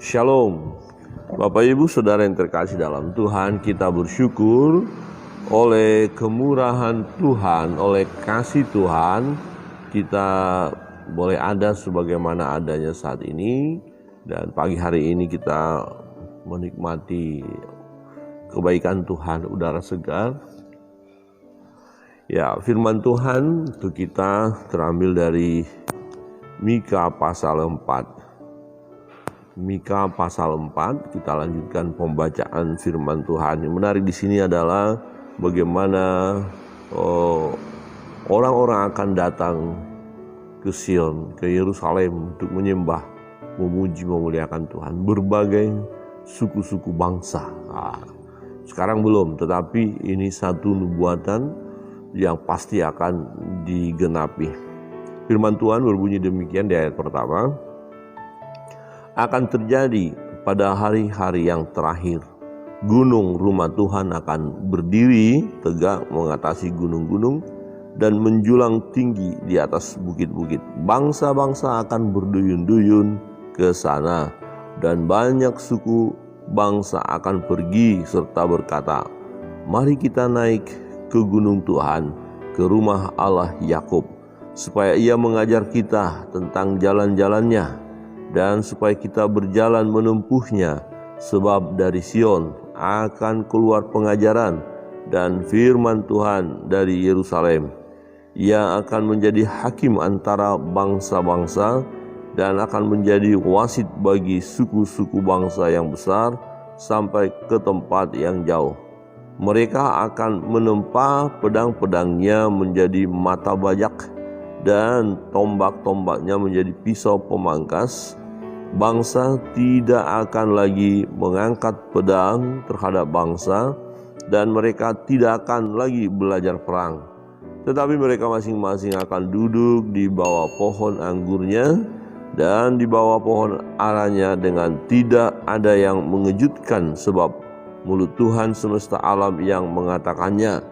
Shalom, Bapak Ibu Saudara yang terkasih dalam Tuhan, kita bersyukur oleh kemurahan Tuhan, oleh kasih Tuhan, kita boleh ada sebagaimana adanya saat ini. Dan pagi hari ini kita menikmati kebaikan Tuhan, udara segar. Ya, firman Tuhan untuk kita terambil dari Mika pasal 4. Mika pasal 4, kita lanjutkan pembacaan firman Tuhan. Yang menarik di sini adalah bagaimana orang-orang akan datang ke Sion, ke Yerusalem untuk menyembah, memuji, memuliakan Tuhan. Berbagai suku-suku bangsa. Sekarang belum, tetapi ini satu nubuatan yang pasti akan digenapi. Firman Tuhan berbunyi demikian di ayat pertama. Akan terjadi pada hari-hari yang terakhir, gunung rumah Tuhan akan berdiri tegak mengatasi gunung-gunung dan menjulang tinggi di atas bukit-bukit. Bangsa-bangsa akan berduyun-duyun ke sana, dan banyak suku bangsa akan pergi serta berkata, "Mari kita naik ke gunung Tuhan, ke rumah Allah Yakub, supaya Ia mengajar kita tentang jalan-jalannya, dan supaya kita berjalan menempuhnya, sebab dari Sion akan keluar pengajaran dan firman Tuhan dari Yerusalem. Ia akan menjadi hakim antara bangsa-bangsa dan akan menjadi wasit bagi suku-suku bangsa yang besar sampai ke tempat yang jauh. Mereka akan menempa pedang-pedangnya menjadi mata bajak dan tombak-tombaknya menjadi pisau pemangkas. Bangsa tidak akan lagi mengangkat pedang terhadap bangsa, dan mereka tidak akan lagi belajar perang. Tetapi mereka masing-masing akan duduk di bawah pohon anggurnya dan di bawah pohon aranya, dengan tidak ada yang mengejutkan, sebab mulut Tuhan semesta alam yang mengatakannya.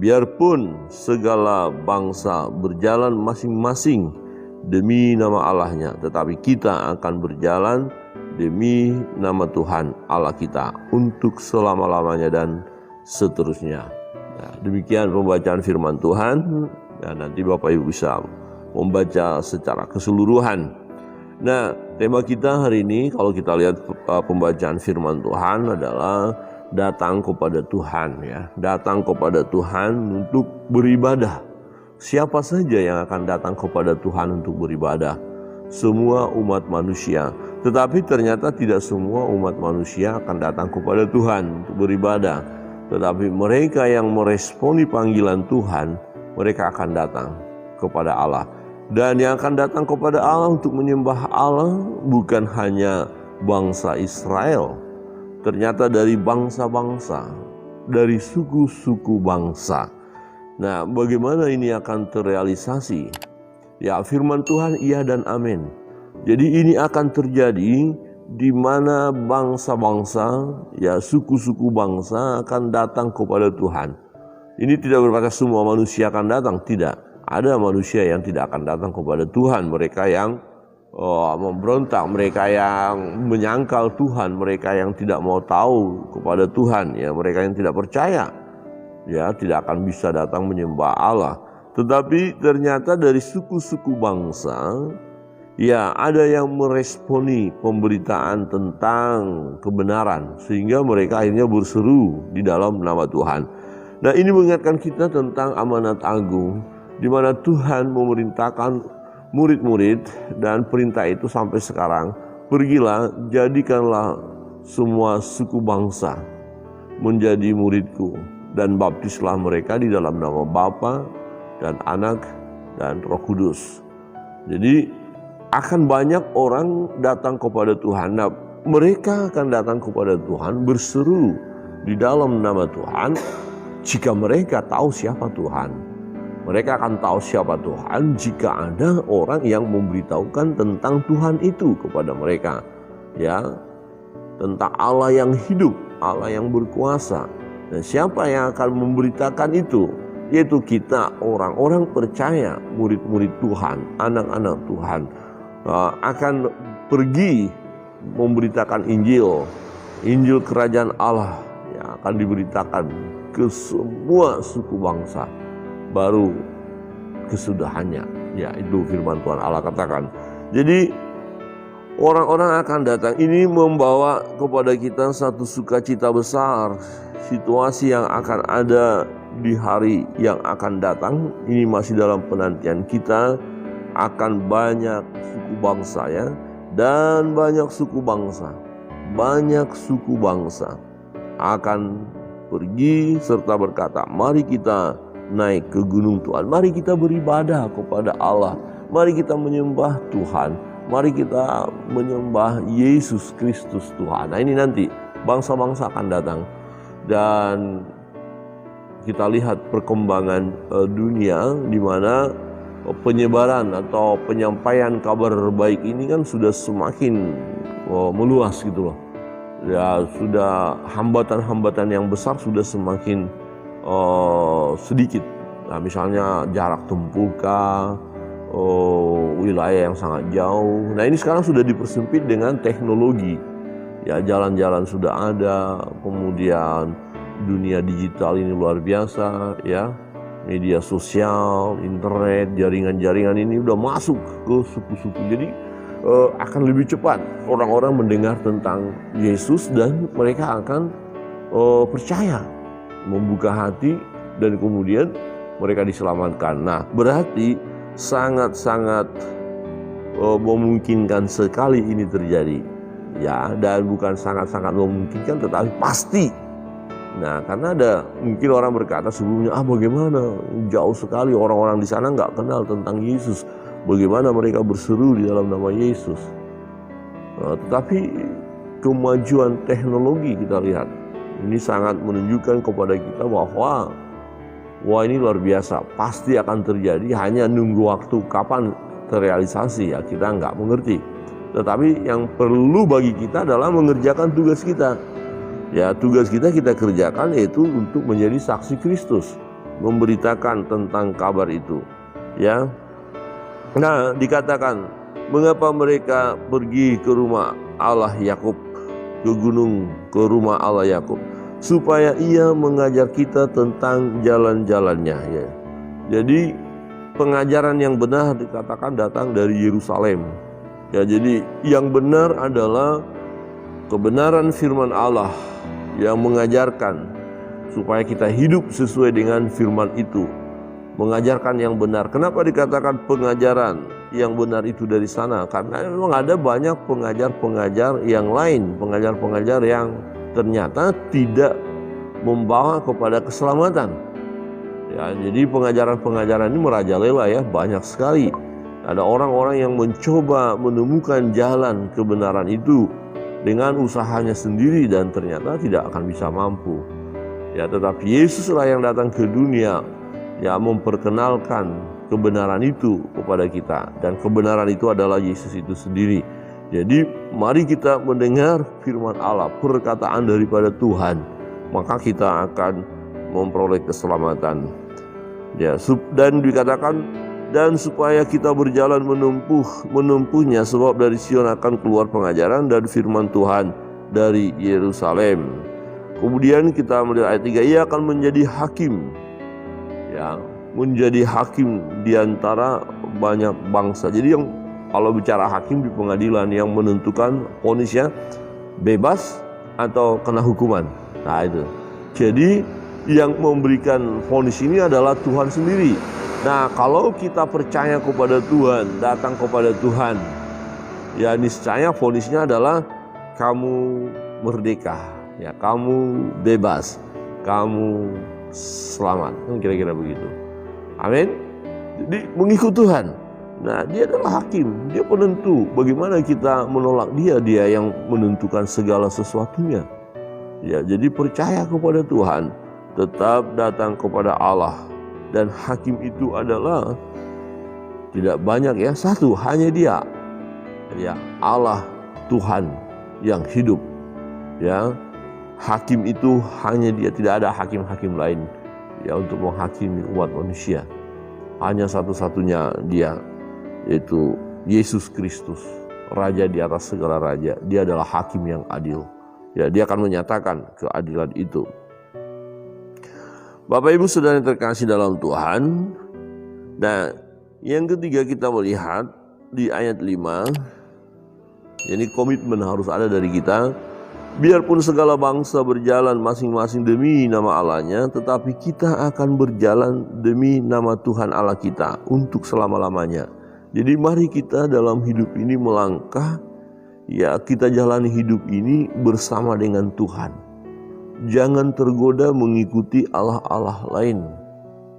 Biarpun segala bangsa berjalan masing-masing demi nama Allahnya, tetapi kita akan berjalan demi nama Tuhan Allah kita untuk selama-lamanya dan seterusnya." Nah, demikian pembacaan firman Tuhan, dan nanti Bapak Ibu bisa membaca secara keseluruhan. Nah, tema kita hari ini kalau kita lihat pembacaan firman Tuhan adalah datang kepada Tuhan, ya. Datang kepada Tuhan untuk beribadah. Siapa saja yang akan datang kepada Tuhan untuk beribadah? Semua umat manusia. Tetapi ternyata tidak semua umat manusia akan datang kepada Tuhan untuk beribadah. Tetapi mereka yang meresponi panggilan Tuhan, mereka akan datang kepada Allah. Dan yang akan datang kepada Allah untuk menyembah Allah bukan hanya bangsa Israel. Ternyata dari bangsa-bangsa, dari suku-suku bangsa. Nah, bagaimana ini akan terrealisasi? Ya, firman Tuhan iya dan amin. Jadi ini akan terjadi di mana bangsa-bangsa, ya suku-suku bangsa akan datang kepada Tuhan. Ini tidak berkata semua manusia akan datang, tidak. Ada manusia yang tidak akan datang kepada Tuhan, mereka yang memberontak, mereka yang menyangkal Tuhan, mereka yang tidak mau tahu kepada Tuhan, ya mereka yang tidak percaya. Ya, tidak akan bisa datang menyembah Allah. Tetapi ternyata dari suku-suku bangsa, ya ada yang meresponi pemberitaan tentang kebenaran, sehingga mereka akhirnya berseru di dalam nama Tuhan. Nah, ini mengingatkan kita tentang amanat agung, di mana Tuhan memerintahkan murid-murid, dan perintah itu sampai sekarang, pergilah, jadikanlah semua suku bangsa menjadi muridku, dan baptislah mereka di dalam nama Bapa dan Anak dan Roh Kudus. Jadi akan banyak orang datang kepada Tuhan. Nah, mereka akan datang kepada Tuhan berseru di dalam nama Tuhan jika mereka tahu siapa Tuhan. Mereka akan tahu siapa Tuhan jika ada orang yang memberitahukan tentang Tuhan itu kepada mereka. Ya, tentang Allah yang hidup, Allah yang berkuasa. Dan siapa yang akan memberitakan itu? Yaitu kita, orang-orang percaya, murid-murid Tuhan, anak-anak Tuhan, akan pergi memberitakan Injil kerajaan Allah yang akan diberitakan ke semua suku bangsa, baru kesudahannya. Ya, itu firman Tuhan Allah katakan. Jadi orang-orang akan datang. Ini membawa kepada kita satu sukacita besar. Situasi yang akan ada di hari yang akan datang, ini masih dalam penantian kita, akan banyak suku bangsa ya, dan banyak suku bangsa akan pergi serta berkata, mari kita naik ke gunung Tuhan, mari kita beribadah kepada Allah, mari kita menyembah Tuhan, mari kita menyembah Yesus Kristus Tuhan. Nah, ini nanti bangsa-bangsa akan datang. Dan kita lihat perkembangan dunia di mana penyebaran atau penyampaian kabar baik ini kan sudah semakin meluas gitu loh. Ya, sudah hambatan-hambatan yang besar sudah semakin sedikit. Nah, misalnya jarak tempuh kah, wilayah yang sangat jauh. Nah, ini sekarang sudah dipersempit dengan teknologi. Ya, jalan-jalan sudah ada, kemudian dunia digital ini luar biasa ya. Media sosial, internet, jaringan-jaringan ini udah masuk ke suku-suku. Jadi akan lebih cepat orang-orang mendengar tentang Yesus dan mereka akan percaya, membuka hati, dan kemudian mereka diselamatkan. Nah, berarti sangat-sangat memungkinkan sekali ini terjadi. Ya, dan bukan sangat-sangat memungkinkan, tetapi pasti. Nah, karena ada mungkin orang berkata sebelumnya, bagaimana jauh sekali orang-orang di sana nggak kenal tentang Yesus. Bagaimana mereka berseru di dalam nama Yesus. Nah, tetapi kemajuan teknologi kita lihat, ini sangat menunjukkan kepada kita bahwa ini luar biasa, pasti akan terjadi, hanya nunggu waktu kapan terrealisasi ya kita nggak mengerti. Tetapi yang perlu bagi kita adalah mengerjakan tugas kita. Ya, tugas kita kerjakan, yaitu untuk menjadi saksi Kristus, memberitakan tentang kabar itu. Ya. Nah, dikatakan, mengapa mereka pergi ke rumah Allah Yakub, ke rumah Allah Yakub, supaya ia mengajar kita tentang jalan-jalannya. Ya. Jadi pengajaran yang benar dikatakan datang dari Yerusalem. Ya, jadi yang benar adalah kebenaran firman Allah yang mengajarkan supaya kita hidup sesuai dengan firman itu. Mengajarkan yang benar. Kenapa dikatakan pengajaran yang benar itu dari sana? Karena memang ada banyak pengajar-pengajar yang lain, pengajar-pengajar yang ternyata tidak membawa kepada keselamatan. Ya, jadi pengajaran-pengajaran ini merajalela ya, banyak sekali. Ada orang-orang yang mencoba menemukan jalan kebenaran itu dengan usahanya sendiri dan ternyata tidak akan bisa mampu. Ya, tetapi Yesuslah yang datang ke dunia, ya, memperkenalkan kebenaran itu kepada kita, dan kebenaran itu adalah Yesus itu sendiri. Jadi mari kita mendengar firman Allah, perkataan daripada Tuhan, maka kita akan memperoleh keselamatan. Ya, dan dikatakan, dan supaya kita berjalan menempuhnya, sebab dari Sion akan keluar pengajaran dan firman Tuhan dari Yerusalem. Kemudian kita melihat ayat 3, ia akan menjadi hakim. Ya, menjadi hakim di antara banyak bangsa. Jadi yang kalau bicara hakim di pengadilan, yang menentukan vonisnya bebas atau kena hukuman. Nah, itu. Jadi yang memberikan vonis ini adalah Tuhan sendiri. Nah, kalau kita percaya kepada Tuhan, datang kepada Tuhan, ya niscaya vonisnya adalah kamu merdeka, ya kamu bebas, kamu selamat. Kira-kira begitu. Amin. Jadi mengikut Tuhan. Nah, dia adalah hakim, dia penentu. Bagaimana kita menolak dia? Dia yang menentukan segala sesuatunya. Ya, jadi percaya kepada Tuhan, tetap datang kepada Allah. Dan hakim itu adalah tidak banyak ya, satu, hanya dia. Ya, Allah Tuhan yang hidup. Ya, hakim itu hanya dia, tidak ada hakim-hakim lain ya untuk menghakimi umat manusia. Hanya satu-satunya dia, yaitu Yesus Kristus. raja di atas segala raja. Dia adalah hakim yang adil. Ya, dia akan menyatakan keadilan itu. Bapak Ibu Saudara yang terkasih dalam Tuhan. Nah, yang ketiga kita melihat di ayat 5, ini komitmen harus ada dari kita. Biarpun segala bangsa berjalan masing-masing demi nama Allahnya, tetapi kita akan berjalan demi nama Tuhan Allah kita untuk selama-lamanya. Jadi mari kita dalam hidup ini melangkah, ya kita jalani hidup ini bersama dengan Tuhan. Jangan tergoda mengikuti Allah-Allah lain.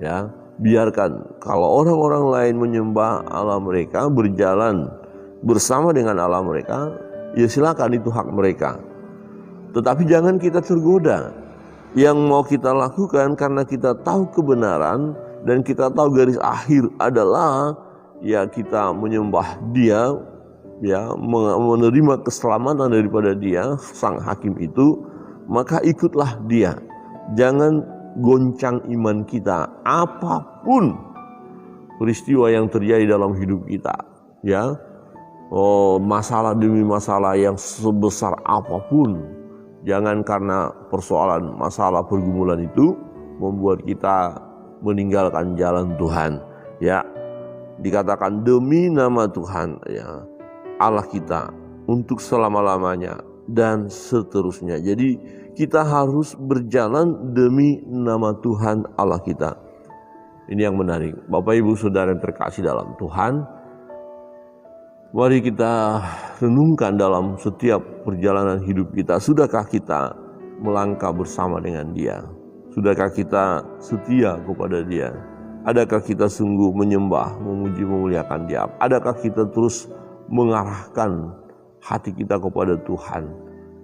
Ya, biarkan kalau orang-orang lain menyembah Allah mereka, berjalan bersama dengan Allah mereka, ya silakan, itu hak mereka. Tetapi jangan kita tergoda. Yang mau kita lakukan karena kita tahu kebenaran dan kita tahu garis akhir adalah ya kita menyembah Dia, ya menerima keselamatan daripada Dia, Sang Hakim itu, maka ikutlah Dia. Jangan goncang iman kita apapun peristiwa yang terjadi dalam hidup kita, ya. Masalah demi masalah yang sebesar apapun. Jangan karena persoalan masalah pergumulan itu membuat kita meninggalkan jalan Tuhan. Ya, dikatakan demi nama Tuhan, ya Allah kita untuk selama-lamanya dan seterusnya. Jadi kita harus berjalan demi nama Tuhan Allah kita. Ini yang menarik. Bapak Ibu Saudara yang terkasih dalam Tuhan, mari kita renungkan dalam setiap perjalanan hidup kita. Sudahkah kita melangkah bersama dengan Dia? Sudahkah kita setia kepada Dia? Adakah kita sungguh menyembah, memuji, memuliakan Dia? Adakah kita terus mengarahkan hati kita kepada Tuhan?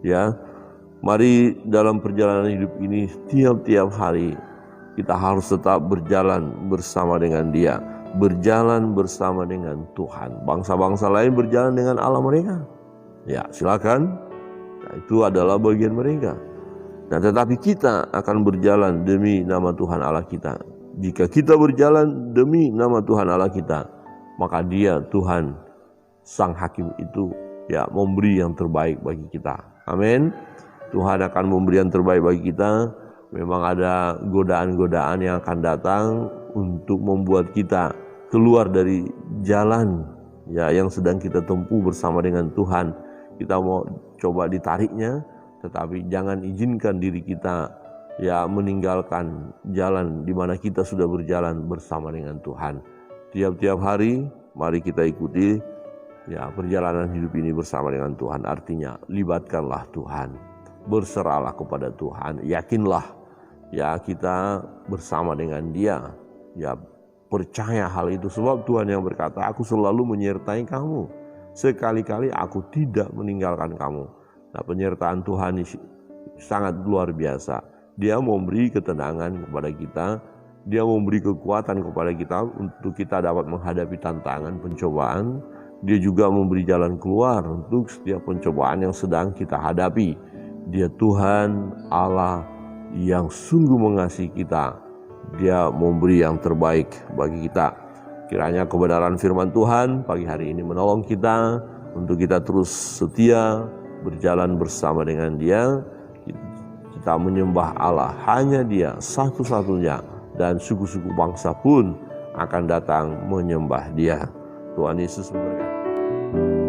Ya, mari dalam perjalanan hidup ini tiap-tiap hari kita harus tetap berjalan bersama dengan Dia. Berjalan bersama dengan Tuhan. Bangsa-bangsa lain berjalan dengan Allah mereka. Ya, silakan. Nah, itu adalah bagian mereka. Nah, tetapi kita akan berjalan demi nama Tuhan Allah kita. Jika kita berjalan demi nama Tuhan Allah kita, maka Dia, Tuhan, Sang Hakim itu, ya memberi yang terbaik bagi kita. Amin. Tuhan akan memberi yang terbaik bagi kita. Memang ada godaan-godaan yang akan datang untuk membuat kita keluar dari jalan ya yang sedang kita tempuh bersama dengan Tuhan. Kita mau coba ditariknya, tetapi jangan izinkan diri kita ya meninggalkan jalan di mana kita sudah berjalan bersama dengan Tuhan. Tiap-tiap hari mari kita ikuti ya perjalanan hidup ini bersama dengan Tuhan. Artinya libatkanlah Tuhan, berserahlah kepada Tuhan, yakinlah ya kita bersama dengan Dia. Ya percaya hal itu, sebab Tuhan yang berkata, aku selalu menyertai kamu, sekali-kali aku tidak meninggalkan kamu. Nah, penyertaan Tuhan ini sangat luar biasa. Dia memberi ketenangan kepada kita, Dia memberi kekuatan kepada kita untuk kita dapat menghadapi tantangan pencobaan. Dia juga memberi jalan keluar untuk setiap pencobaan yang sedang kita hadapi. Dia Tuhan Allah yang sungguh mengasihi kita. Dia memberi yang terbaik bagi kita. Kiranya kebenaran firman Tuhan pagi hari ini menolong kita untuk kita terus setia berjalan bersama dengan Dia. Kita menyembah Allah, hanya Dia satu-satunya, dan suku-suku bangsa pun akan datang menyembah Dia. Tuhan Yesus memberkati.